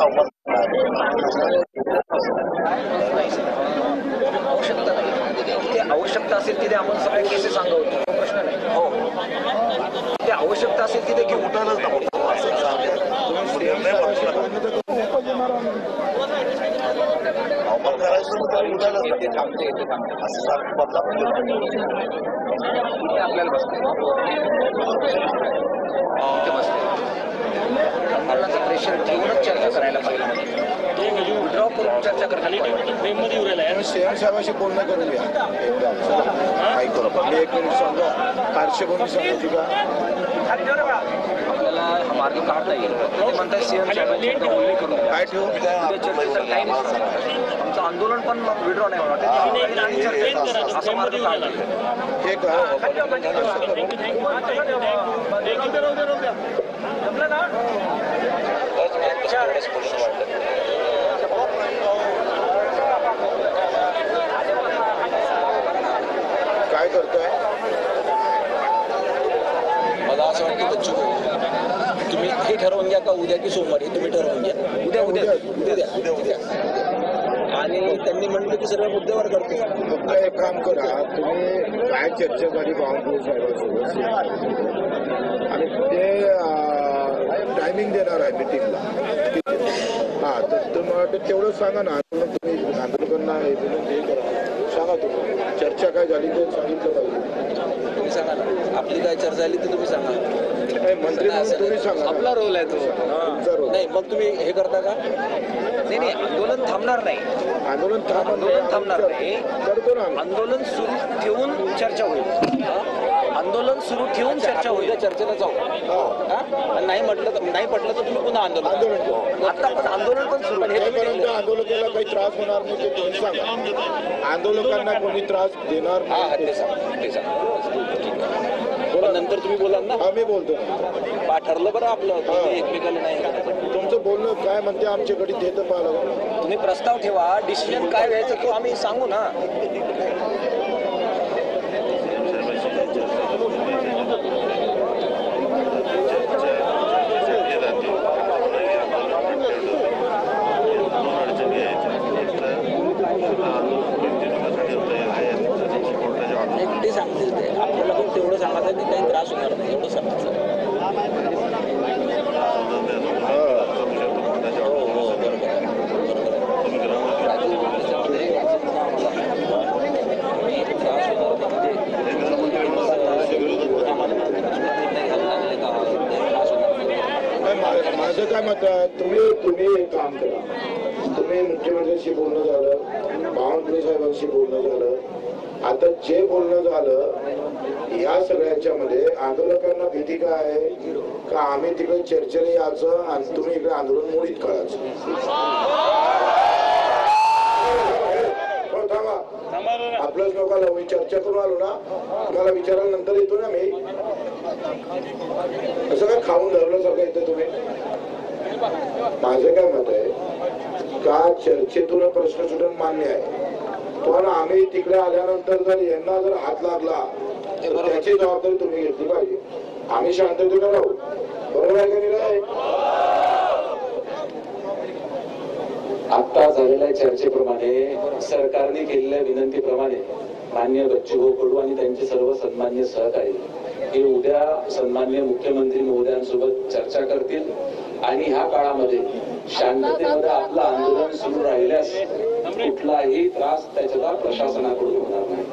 आवश्यकता नाही, तिथे आवश्यकता असेल तिथे आपण सगळे केसेस सांगतो, प्रश्न नाही. हो, तिथे आवश्यकता असेल तिथे घेऊन उठायलाच नको. आपल्याला बसते आंदोलनाचा प्रेशर ठेवूनच चर्चा करायला पाहिजे. विड्रॉ करून चर्चा करायला पाहिजे. सीएम साहेबांशी बोलणं करूया एकदा. काय करू मी एक मिनिट सांगतो. पार्श्वभूमी सांगायची का आपल्याला हा मार्ग काढता येईल. ते म्हणतात सीएम साहेबांची बोलणी करून काय ठेवू चर्चेचा टाइम. आमचं आंदोलन पण विड्रॉ नाही होणार, असा मार्ग काढता येईल. हे का काय करताय? मला असं वाटतं बच्चू तुम्ही हे ठरवून घ्या का उद्या की सोमवारी तुम्ही ठरवून घ्या. उद्या उद्या उद्या आणि त्यांनी म्हटलं की सगळ्या मुद्द्यावर करतो. फक्त एक काम करा, तुम्ही काय चर्चा झाली बावनकुळे साहेबांसोबत आणि ते टायमिंग देणार आहे मिटिंगला. हा तर मला वाटतं तेवढं सांगा ना. तुम्ही आंदोलकांना हे करा, सांगा तुम्ही चर्चा काय झाली ते सांगितलं पाहिजे. तुम्ही सांगा ना आपली काय चर्चा झाली ते तुम्ही सांगा. मंत्री म्हणून तुम्ही सांगा. आपला रोल आहे तो. तुमचा रोल नाही मग तुम्ही हे करता का? नाही, आंदोलन थांबणार नाही. आंदोलन थांबणार नाही. करतो ना. आंदोलन सुरू ठेवून चर्चा होईल. आंदोलन सुरू ठेवून चर्चा होईल. चर्चेला जाऊ. नाही म्हटलं तर नाही पटलं तर तुम्ही पुन्हा आंदोलन करू. आता पण आंदोलन पण सुरू आहे. हेपर्यंत आंदोलकाला काही त्रास होणार नाही ते तुम्ही सांगा. आंदोलकांना कोणी त्रास देणार नाही ते सांगा. नंतर तुम्ही बोलाल ना. हा मी बोलतो. ठरलं बरं आपलं एकमेकाला नाही. तुमचं बोलणं काय म्हणते आमच्याकडे ते तर पाहिलं. तुम्ही प्रस्ताव ठेवा, डिसिजन काय घ्यायचं तो आम्ही सांगू ना. एकटे सांगतील ते आपल्याला पण तेवढं सांगायचं की काही त्रास होणार नाही एवढं सांगायचं. माझं काय मत आहे, तुम्ही एक काम करा. तुम्ही मुख्यमंत्र्यांशी बोलणं झालं, बावनकुळे साहेबांशी बोलणं झालं, आता जे बोलणं झालं या सगळ्याच्या मध्ये आंदोलकांना भीती काय आहे का आम्ही तिकडे चर्चेला यायचं आणि तुम्ही इकडे आंदोलन मोडीत करायचं. थांबा, आपल्याच लोकांना मी चर्चा करून आलो ना. तुम्हाला विचारायला नंतर येतो ना मी. असं काय खाऊन धरल्यासारखं येतं तुम्ही. माझं काय मत आहे का चर्चेतून प्रश्न सुटून मान्य आहे, पण आम्ही तिकडे आल्यानंतर जर यांना जर हात लागला तर त्याची जबाबदारी तुम्ही घेतली पाहिजे. आम्ही शांततेने राहू. बरोबर आहे का नाही? आता झालेल्या चर्चेप्रमाणे सरकारने केलेल्या विनंतीप्रमाणे माननीय बच्चूभाऊ कडू आणि त्यांचे सर्व सन्मान्य सहकारी हे उद्या सन्मान्य मुख्यमंत्री महोदयांसोबत चर्चा करतील आणि ह्या काळामध्ये शांततेमध्ये आपलं आंदोलन सुरू राहिल्यास कुठलाही त्रास त्याच्याला प्रशासनाकडून होणार नाही.